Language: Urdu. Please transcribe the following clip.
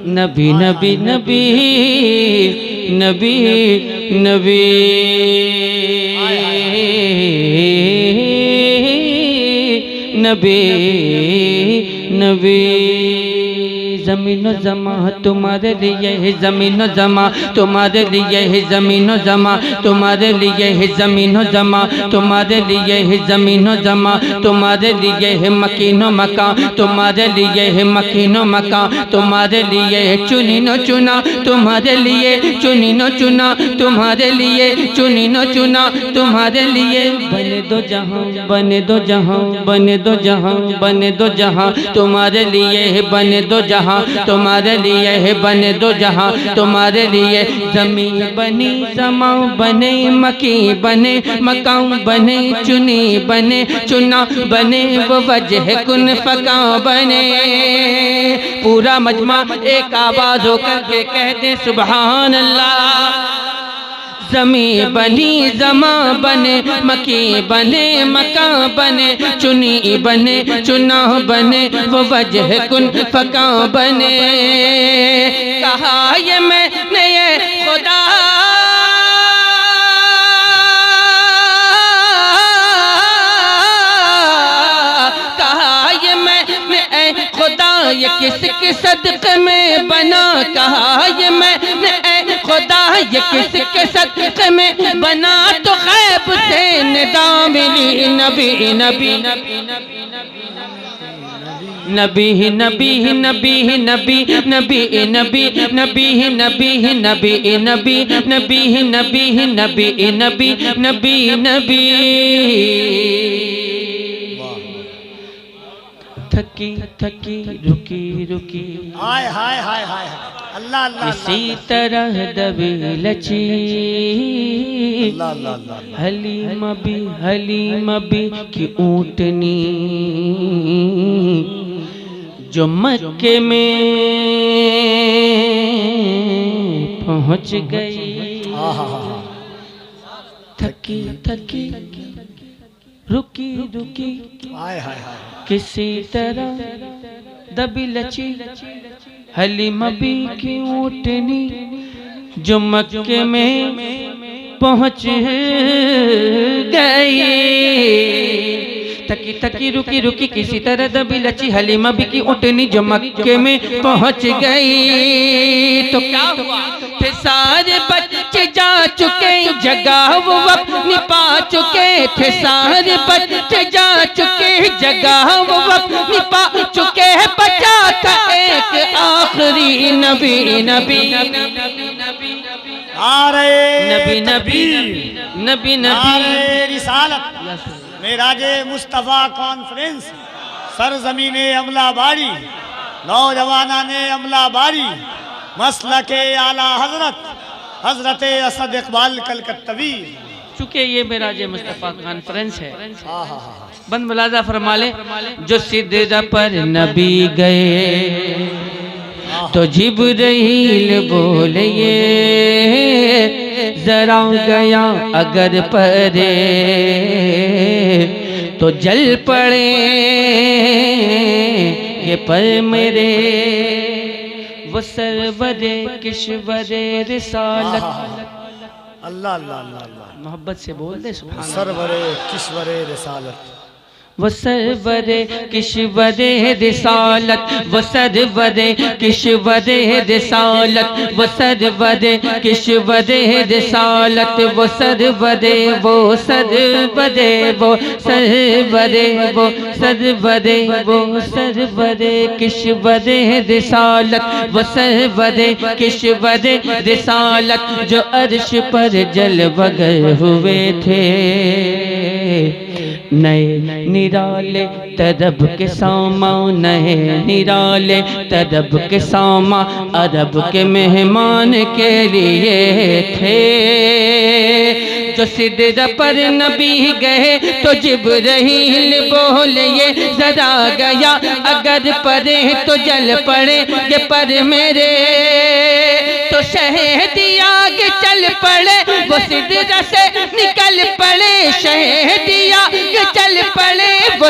نبی نبی نبی نبی نبی نبی نبی زمین و زمان تمہارے لیے ہے زمین و زمان تمہارے لیے ہے زمین و زمان تمہارے لیے ہے زمین و زمان تمہارے لیے ہے زمین و زمان تمہارے لیے ہے مکین و مکان تمہارے لیے ہے مکین و مکان تمہارے لیے ہے چنین و چنا تمہارے لیے چنین و چنا تمہارے لیے چنین و چنا تمہارے لیے بنے دو جہاں بنے دو جہاں بنے دو جہاں بنے دو جہاں تمہارے لیے ہے بنے دو جہاں تمہارے لیے ہے بنے دو جہاں تمہارے لیے زمین بنی زمان بنے مکی بنے مکان بنے چنی بنے چنا بنے وہ وجہ کن فکاں بنے پورا مجمع ایک آواز ہو کر کے کہتے سبحان اللہ زمین بنی زمان بنے مکی بنے مکان بنے چنی بنے چنا بنے وہ وجہ کن فکاں بنے کہا یہ میں نے یہ خدا کہا یہ میں نے اے خدا یہ کس کے صدقے میں بنا کہا یہ میں نے اے خدا یہ کس کے صدقے میں بنا تو غیب سے ندا ملی نبی نبی نبی نبی نبی نبی نبی نبی نبی نبی نبی نبی نبی نبی نبی نبی نبی نبی نبی تھکی تھکی رکی رکی ہائے ہائے ہائے ہائے اللہ اللہ اسی طرح دبی لچی حلیم بھی کی اونٹنی جو مکے میں پہنچ گئی تھکی تھکی رکی رکی کسی طرح دبی لچی حلیم بھی کی اونٹنی جو مکے میں پہنچ گئی تھکی تھکی رکی رکی کسی طرح دبی لچی حلیم بھی کی اونٹنی جو مکے میں پہنچ گئی تو کیا ہوا پھر سارے بچے جا چکے جگہ وہ اپنی پا چکے تھے سارے بچے جا چکے جگہ وہ اپنی پا چکے بچا تھا ایک آخری نبی نبی نبی نبی نبی نبی رسالت معراج مصطفیٰ کانفرنس سرزمین عملہ باری نوجوانان عملہ باری مسلک اعلیٰ حضرت حضرت اسد اقبال کلکتوی چونکہ یہ معراج مصطفیٰ کانفرنس ہے بند ملاحظہ فرما لے جو سدرہ پر نبی گئے تو جبرائیل بولئے ذرا گیا اگر پرے تو جل پڑے یہ پر میرے وہ سرور کشور رسالت اللہ اللہ اللہ محبت سے بول دے سبحان اللہ سرور کشور رسالت وہ سرور کشور رسالت وہ سرور کشور رسالت وہ سرور کشور رسالت وہ سرور وہ سرور وہ سرور وہ سرور وہ سرور کشور رسالت وہ سرور کشور رسالت جو عرش پر جلوہ گر ہوئے تھے نئے نرالے طرب کے سامان نئے نرالے طرب کے سامان عرب کے مہمان کے لیے تھے جو سدرہ پر نبی گئے تو جبرائیل بولئے ذرا گیا اگر پرے تو جل پڑے یہ پر میرے تو شہدی آگ چل پڑے وہ سدرہ سے نکل پڑے شہدی آگ چل پڑے وہ